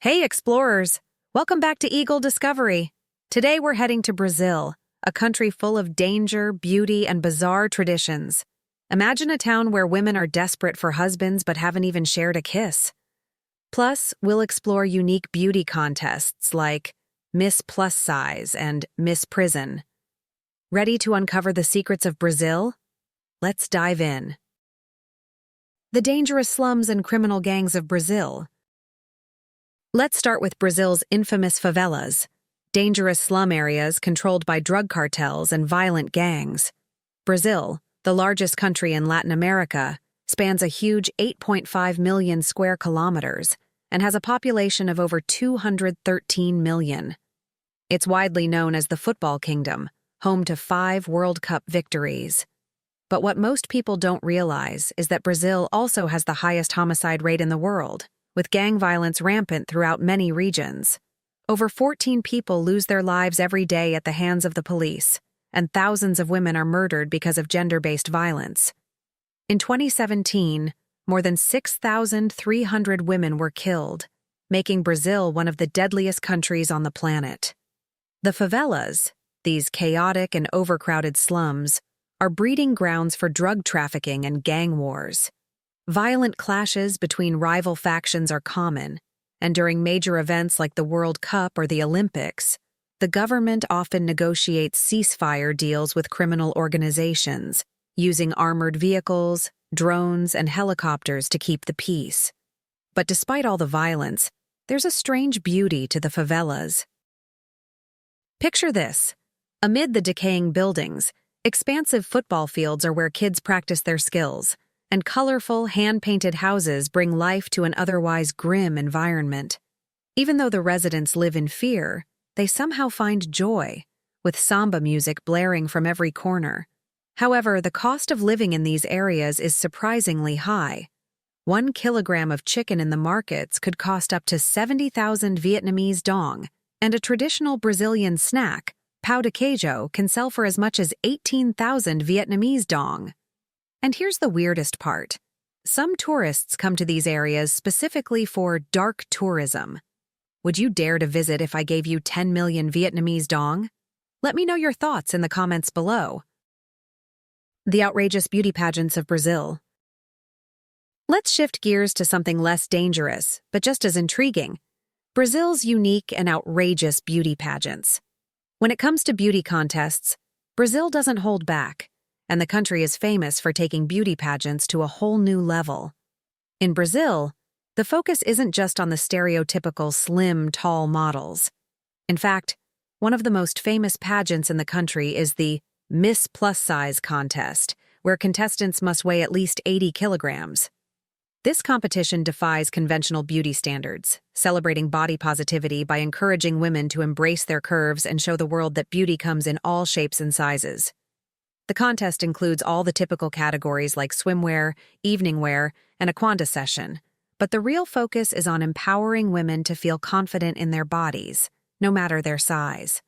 Hey explorers! Welcome back to Eagle Discovery. Today we're heading to Brazil, a country full of danger, beauty, and bizarre traditions. Imagine a town where women are desperate for husbands but haven't even shared a kiss. Plus, we'll explore unique beauty contests like Miss Plus Size and Miss Prison. Ready to uncover the secrets of Brazil? Let's dive in. The dangerous slums and criminal gangs of Brazil. Let's start with Brazil's infamous favelas, dangerous slum areas controlled by drug cartels and violent gangs. Brazil, the largest country in Latin America, spans a huge 8.5 million square kilometers and has a population of over 213 million. It's widely known as the Football Kingdom, home to 5 World Cup victories. But what most people don't realize is that Brazil also has the highest homicide rate in the world, with gang violence rampant throughout many regions. Over 14 people lose their lives every day at the hands of the police, and thousands of women are murdered because of gender-based violence. In 2017, more than 6,300 women were killed, making Brazil one of the deadliest countries on the planet. The favelas, these chaotic and overcrowded slums, are breeding grounds for drug trafficking and gang wars. Violent clashes between rival factions are common, and during major events like the World Cup or the Olympics, the government often negotiates ceasefire deals with criminal organizations, using armored vehicles, drones, and helicopters to keep the peace. But despite all the violence, there's a strange beauty to the favelas. Picture this. Amid the decaying buildings, expansive football fields are where kids practice their skills, and colorful, hand-painted houses bring life to an otherwise grim environment. Even though the residents live in fear, they somehow find joy, with samba music blaring from every corner. However, the cost of living in these areas is surprisingly high. 1 kilogram of chicken in the markets could cost up to 70,000 Vietnamese dong, and a traditional Brazilian snack, pão de queijo, can sell for as much as 18,000 Vietnamese dong. And here's the weirdest part. Some tourists come to these areas specifically for dark tourism. Would you dare to visit if I gave you 10 million Vietnamese dong? Let me know your thoughts in the comments below. The outrageous beauty pageants of Brazil. Let's shift gears to something less dangerous, but just as intriguing. Brazil's unique and outrageous beauty pageants. When it comes to beauty contests, Brazil doesn't hold back, and the country is famous for taking beauty pageants to a whole new level. In Brazil, the focus isn't just on the stereotypical slim, tall models. In fact, one of the most famous pageants in the country is the Miss Plus Size contest, where contestants must weigh at least 80 kilograms. This competition defies conventional beauty standards, celebrating body positivity by encouraging women to embrace their curves and show the world that beauty comes in all shapes and sizes. The contest includes all the typical categories like swimwear, evening wear, and a quanta session, but the real focus is on empowering women to feel confident in their bodies, no matter their size.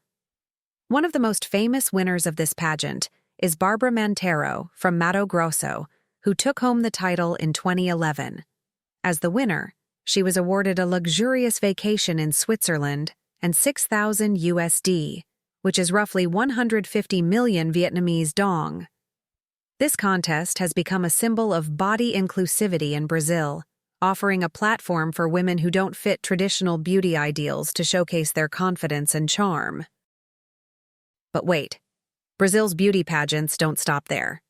One of the most famous winners of this pageant is Barbara Monteiro from Mato Grosso, who took home the title in 2011. As the winner, she was awarded a luxurious vacation in Switzerland and 6,000 USD, which is roughly 150 million Vietnamese dong. This contest has become a symbol of body inclusivity in Brazil, offering a platform for women who don't fit traditional beauty ideals to showcase their confidence and charm. But wait, Brazil's beauty pageants don't stop there.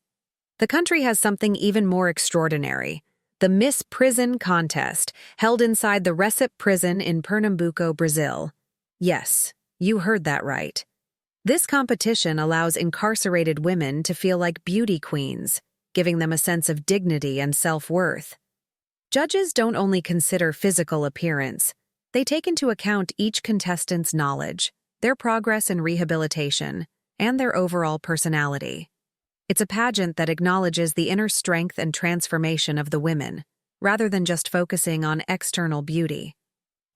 The country has something even more extraordinary: the Miss Prison contest, held inside the Recife prison in Pernambuco, Brazil. Yes, you heard that right. This competition allows incarcerated women to feel like beauty queens, giving them a sense of dignity and self-worth. Judges don't only consider physical appearance, they take into account each contestant's knowledge, their progress in rehabilitation, and their overall personality. It's a pageant that acknowledges the inner strength and transformation of the women, rather than just focusing on external beauty.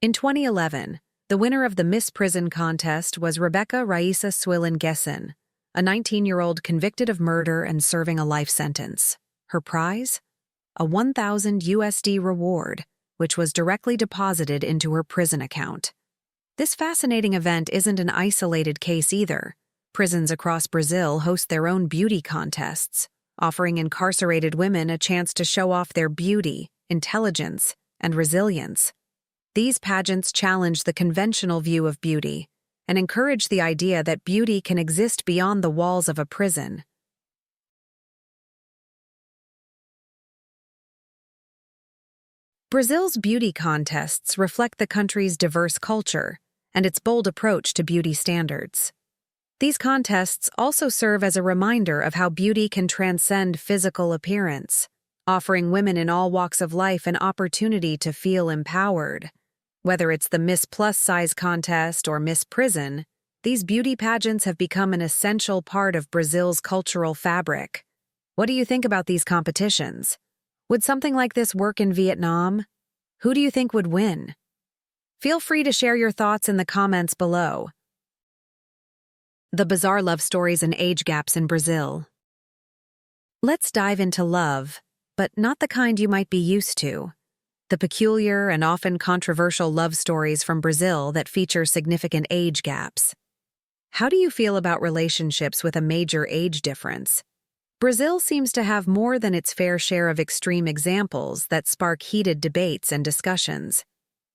In 2011, the winner of the Miss Prison contest was Rebecca Raissa Swillen-Gessen, a 19-year-old convicted of murder and serving a life sentence. Her prize? A 1,000 USD reward, which was directly deposited into her prison account. This fascinating event isn't an isolated case either. Prisons across Brazil host their own beauty contests, offering incarcerated women a chance to show off their beauty, intelligence, and resilience. These pageants challenge the conventional view of beauty and encourage the idea that beauty can exist beyond the walls of a prison. Brazil's beauty contests reflect the country's diverse culture and its bold approach to beauty standards. These contests also serve as a reminder of how beauty can transcend physical appearance, offering women in all walks of life an opportunity to feel empowered. Whether it's the Miss Plus Size contest or Miss Prison, these beauty pageants have become an essential part of Brazil's cultural fabric. What do you think about these competitions? Would something like this work in Vietnam? Who do you think would win? Feel free to share your thoughts in the comments below. The bizarre love stories and age gaps in Brazil. Let's dive into love, but not the kind you might be used to. The peculiar and often controversial love stories from Brazil that feature significant age gaps. How do you feel about relationships with a major age difference? Brazil seems to have more than its fair share of extreme examples that spark heated debates and discussions.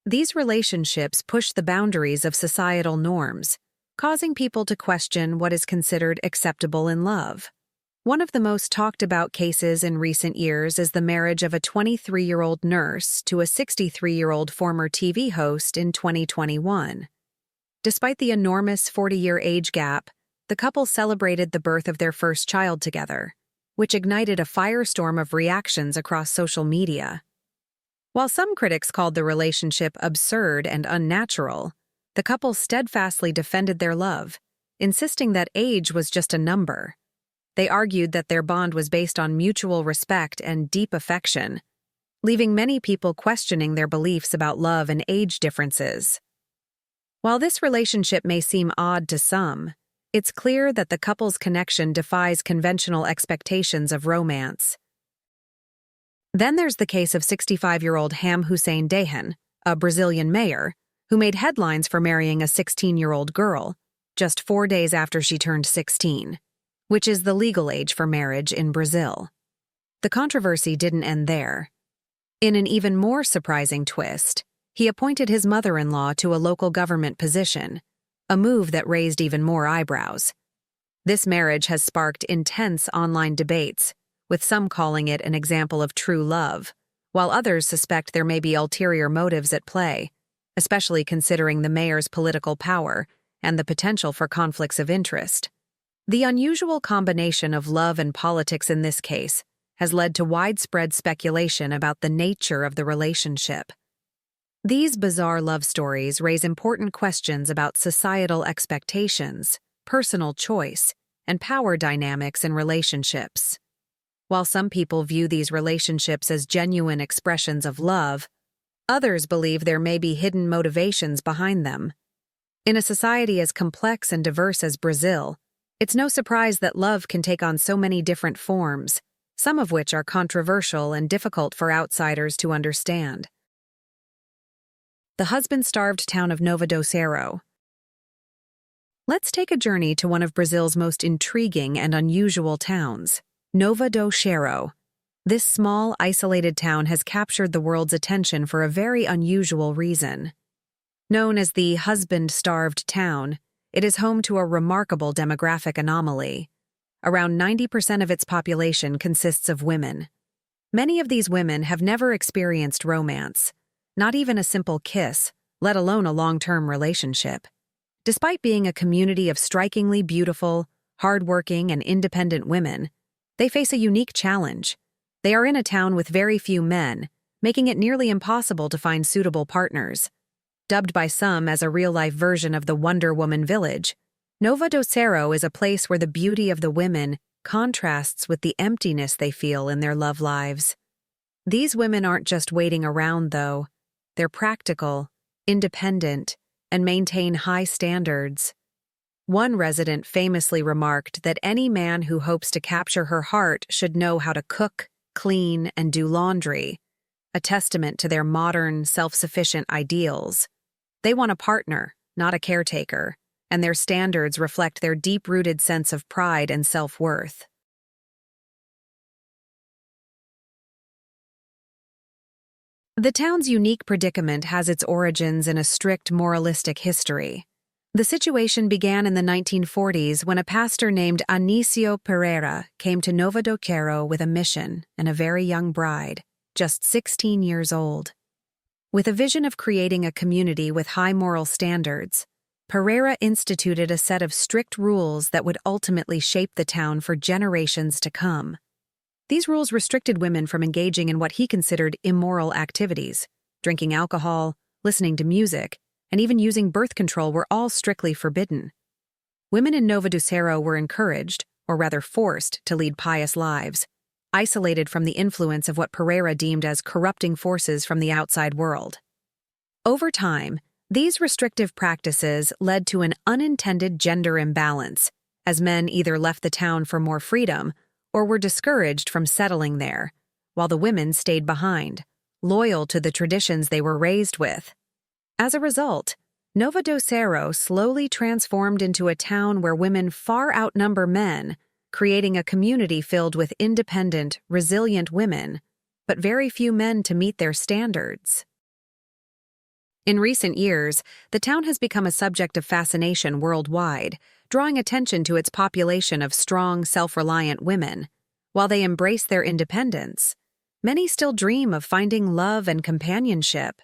These relationships push the boundaries of societal norms, causing people to question what is considered acceptable in love. One of the most talked about cases in recent years is the marriage of a 23-year-old nurse to a 63-year-old former TV host in 2021. Despite the enormous 40-year age gap, the couple celebrated the birth of their first child together, which ignited a firestorm of reactions across social media. While some critics called the relationship absurd and unnatural, the couple steadfastly defended their love, insisting that age was just a number. They argued that their bond was based on mutual respect and deep affection, leaving many people questioning their beliefs about love and age differences. While this relationship may seem odd to some, it's clear that the couple's connection defies conventional expectations of romance. Then there's the case of 65-year-old Ham Hussein Dahan, a Brazilian mayor, who made headlines for marrying a 16-year-old girl, just 4 days after she turned 16. Which is the legal age for marriage in Brazil. The controversy didn't end there. In an even more surprising twist, he appointed his mother-in-law to a local government position, a move that raised even more eyebrows. This marriage has sparked intense online debates, with some calling it an example of true love, while others suspect there may be ulterior motives at play, especially considering the mayor's political power and the potential for conflicts of interest. The unusual combination of love and politics in this case has led to widespread speculation about the nature of the relationship. These bizarre love stories raise important questions about societal expectations, personal choice, and power dynamics in relationships. While some people view these relationships as genuine expressions of love, others believe there may be hidden motivations behind them. In a society as complex and diverse as Brazil, it's no surprise that love can take on so many different forms, some of which are controversial and difficult for outsiders to understand. The husband-starved town of Nova Docero. Let's take a journey to one of Brazil's most intriguing and unusual towns, Nova Docero. This small, isolated town has captured the world's attention for a very unusual reason. Known as the husband-starved town, it is home to a remarkable demographic anomaly. Around 90% of its population consists of women. Many of these women have never experienced romance, not even a simple kiss, let alone a long-term relationship. Despite being a community of strikingly beautiful, hardworking, and independent women, they face a unique challenge. They are in a town with very few men, making it nearly impossible to find suitable partners. Dubbed by some as a real-life version of the Wonder Woman village, Nova Docero is a place where the beauty of the women contrasts with the emptiness they feel in their love lives. These women aren't just waiting around, though. They're practical, independent, and maintain high standards. One resident famously remarked that any man who hopes to capture her heart should know how to cook, clean, and do laundry, a testament to their modern, self-sufficient ideals. They want a partner, not a caretaker, and their standards reflect their deep-rooted sense of pride and self-worth. The town's unique predicament has its origins in a strict moralistic history. The situation began in the 1940s when a pastor named Anicio Pereira came to Nova Docero with a mission and a very young bride, just 16 years old. With a vision of creating a community with high moral standards, Pereira instituted a set of strict rules that would ultimately shape the town for generations to come. These rules restricted women from engaging in what he considered immoral activities. Drinking alcohol, listening to music, and even using birth control were all strictly forbidden. Women in Nova Docero were encouraged, or rather forced, to lead pious lives, isolated from the influence of what Pereira deemed as corrupting forces from the outside world. Over time, these restrictive practices led to an unintended gender imbalance, as men either left the town for more freedom or were discouraged from settling there, while the women stayed behind, loyal to the traditions they were raised with. As a result, Nova Docero slowly transformed into a town where women far outnumber men, creating a community filled with independent, resilient women, but very few men to meet their standards. In recent years, the town has become a subject of fascination worldwide, drawing attention to its population of strong, self-reliant women. While they embrace their independence, many still dream of finding love and companionship.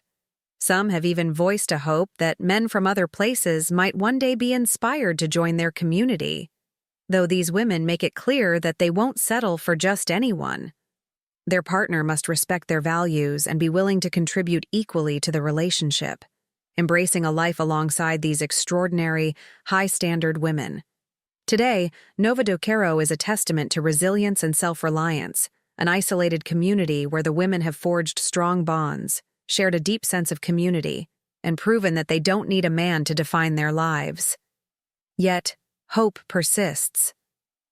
Some have even voiced a hope that men from other places might one day be inspired to join their community, though these women make it clear that they won't settle for just anyone. Their partner must respect their values and be willing to contribute equally to the relationship, embracing a life alongside these extraordinary, high-standard women. Today, Nova Docero is a testament to resilience and self-reliance, an isolated community where the women have forged strong bonds, shared a deep sense of community, and proven that they don't need a man to define their lives. Yet, hope persists.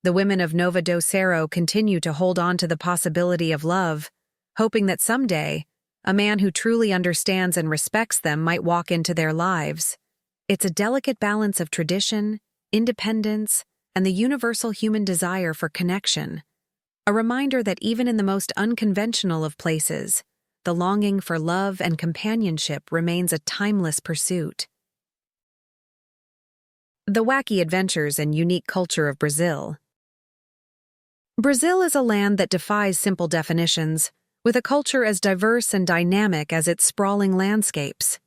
The women of Nova Docero continue to hold on to the possibility of love, hoping that someday, a man who truly understands and respects them might walk into their lives. It's a delicate balance of tradition, independence, and the universal human desire for connection. A reminder that even in the most unconventional of places, the longing for love and companionship remains a timeless pursuit. The wacky adventures and unique culture of Brazil. Brazil is a land that defies simple definitions, with a culture as diverse and dynamic as its sprawling landscapes.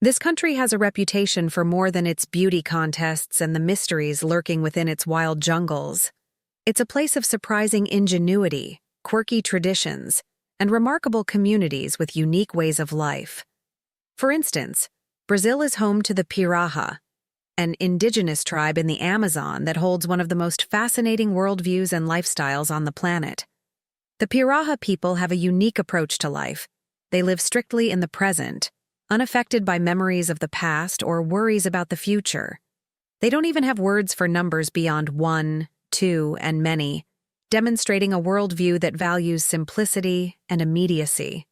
This country has a reputation for more than its beauty contests and the mysteries lurking within its wild jungles. It's a place of surprising ingenuity, quirky traditions, and remarkable communities with unique ways of life. For instance, Brazil is home to the Piraha, an indigenous tribe in the Amazon that holds one of the most fascinating worldviews and lifestyles on the planet. The Piraha people have a unique approach to life. They live strictly in the present, unaffected by memories of the past or worries about the future. They don't even have words for numbers beyond 1, 2, and many, demonstrating a worldview that values simplicity and immediacy.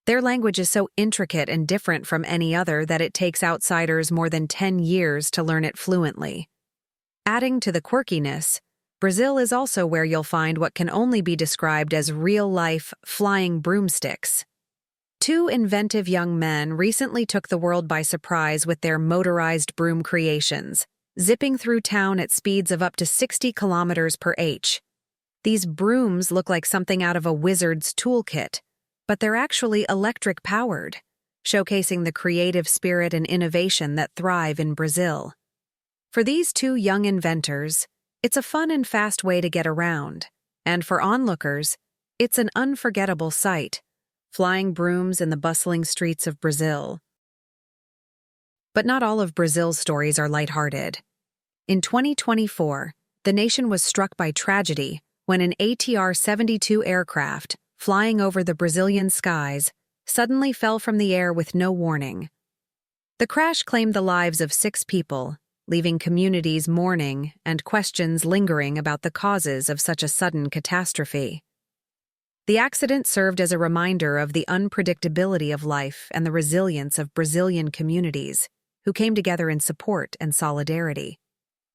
Their language is so intricate and different from any other that it takes outsiders more than 10 years to learn it fluently. Adding to the quirkiness, Brazil is also where you'll find what can only be described as real-life flying broomsticks. Two inventive young men recently took the world by surprise with their motorized broom creations, zipping through town at speeds of up to 60 kilometers per h. These brooms look like something out of a wizard's toolkit, but they're actually electric-powered, showcasing the creative spirit and innovation that thrive in Brazil. For these two young inventors, it's a fun and fast way to get around, and for onlookers, it's an unforgettable sight, flying brooms in the bustling streets of Brazil. But not all of Brazil's stories are lighthearted. In 2024, the nation was struck by tragedy when an ATR-72 aircraft, flying over the Brazilian skies, suddenly fell from the air with no warning. The crash claimed the lives of 6 people, leaving communities mourning and questions lingering about the causes of such a sudden catastrophe. The accident served as a reminder of the unpredictability of life and the resilience of Brazilian communities, who came together in support and solidarity.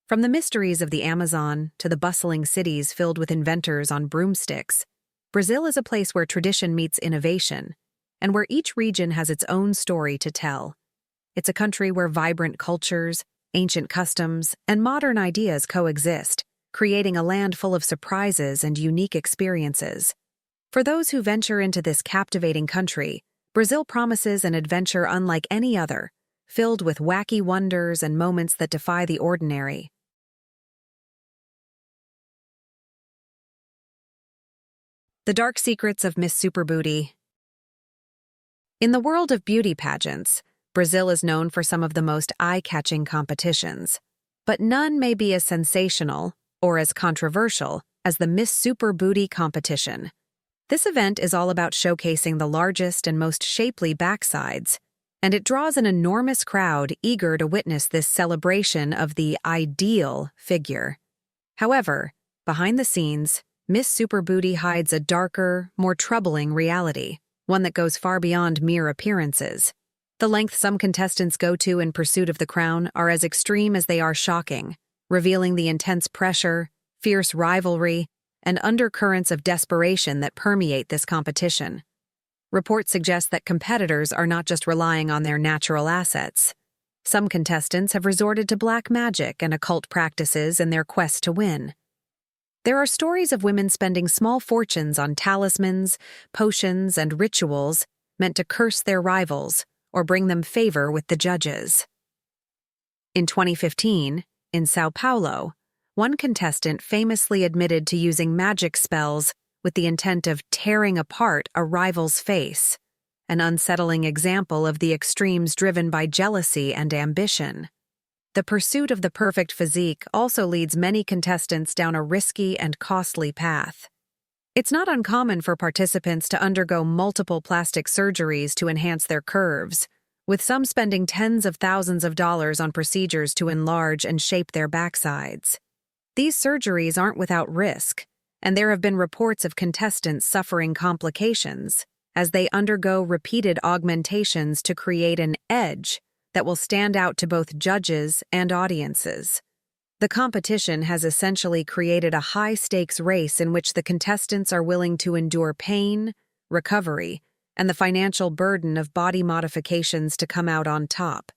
From the mysteries of the Amazon to the bustling cities filled with inventors on broomsticks, Brazil is a place where tradition meets innovation, and where each region has its own story to tell. It's a country where vibrant cultures, ancient customs, and modern ideas coexist, creating a land full of surprises and unique experiences. For those who venture into this captivating country, Brazil promises an adventure unlike any other, filled with wacky wonders and moments that defy the ordinary. The Dark Secrets of Miss Superbooty. In the world of beauty pageants, Brazil is known for some of the most eye-catching competitions, but none may be as sensational or as controversial as the Miss Superbooty competition. This event is all about showcasing the largest and most shapely backsides, and it draws an enormous crowd eager to witness this celebration of the ideal figure. However, behind the scenes, Miss Superbooty hides a darker, more troubling reality, one that goes far beyond mere appearances. The lengths some contestants go to in pursuit of the crown are as extreme as they are shocking, revealing the intense pressure, fierce rivalry, and undercurrents of desperation that permeate this competition. Reports suggest that competitors are not just relying on their natural assets. Some contestants have resorted to black magic and occult practices in their quest to win. There are stories of women spending small fortunes on talismans, potions, and rituals meant to curse their rivals or bring them favor with the judges. In 2015, in São Paulo, one contestant famously admitted to using magic spells with the intent of tearing apart a rival's face, an unsettling example of the extremes driven by jealousy and ambition. The pursuit of the perfect physique also leads many contestants down a risky and costly path. It's not uncommon for participants to undergo multiple plastic surgeries to enhance their curves, with some spending tens of thousands of dollars on procedures to enlarge and shape their backsides. These surgeries aren't without risk, and there have been reports of contestants suffering complications as they undergo repeated augmentations to create an edge that will stand out to both judges and audiences. The competition has essentially created a high-stakes race in which the contestants are willing to endure pain, recovery, and the financial burden of body modifications to come out on top.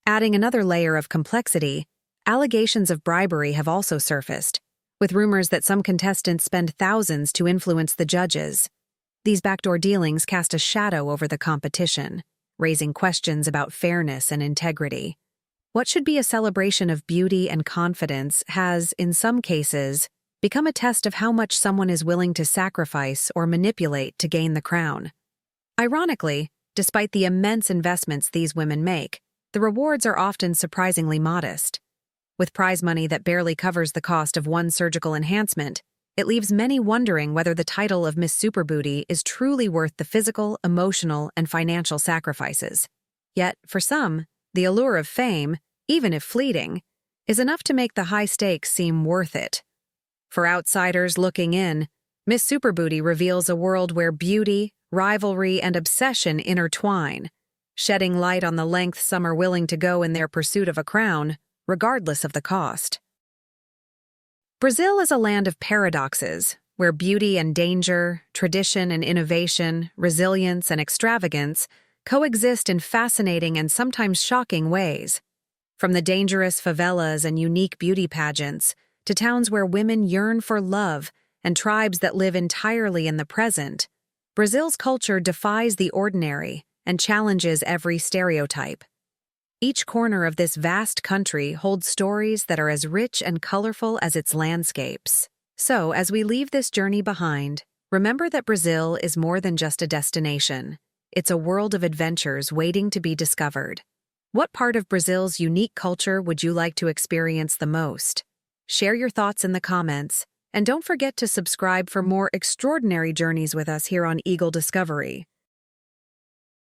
Adding another layer of complexity, allegations of bribery have also surfaced, with rumors that some contestants spend thousands to influence the judges. These backdoor dealings cast a shadow over the competition, raising questions about fairness and integrity. What should be a celebration of beauty and confidence has, in some cases, become a test of how much someone is willing to sacrifice or manipulate to gain the crown. Ironically, despite the immense investments these women make, the rewards are often surprisingly modest. With prize money that barely covers the cost of one surgical enhancement, it leaves many wondering whether the title of Miss Superbooty is truly worth the physical, emotional, and financial sacrifices. Yet, for some, the allure of fame, even if fleeting, is enough to make the high stakes seem worth it. For outsiders looking in, Miss Superbooty reveals a world where beauty, rivalry, and obsession intertwine, shedding light on the lengths some are willing to go in their pursuit of a crown, regardless of the cost. Brazil is a land of paradoxes, where beauty and danger, tradition and innovation, resilience and extravagance coexist in fascinating and sometimes shocking ways. From the dangerous favelas and unique beauty pageants to towns where women yearn for love and tribes that live entirely in the present, Brazil's culture defies the ordinary and challenges every stereotype. Each corner of this vast country holds stories that are as rich and colorful as its landscapes. So, as we leave this journey behind, remember that Brazil is more than just a destination. It's a world of adventures waiting to be discovered. What part of Brazil's unique culture would you like to experience the most? Share your thoughts in the comments, and don't forget to subscribe for more extraordinary journeys with us here on Eagle Discovery.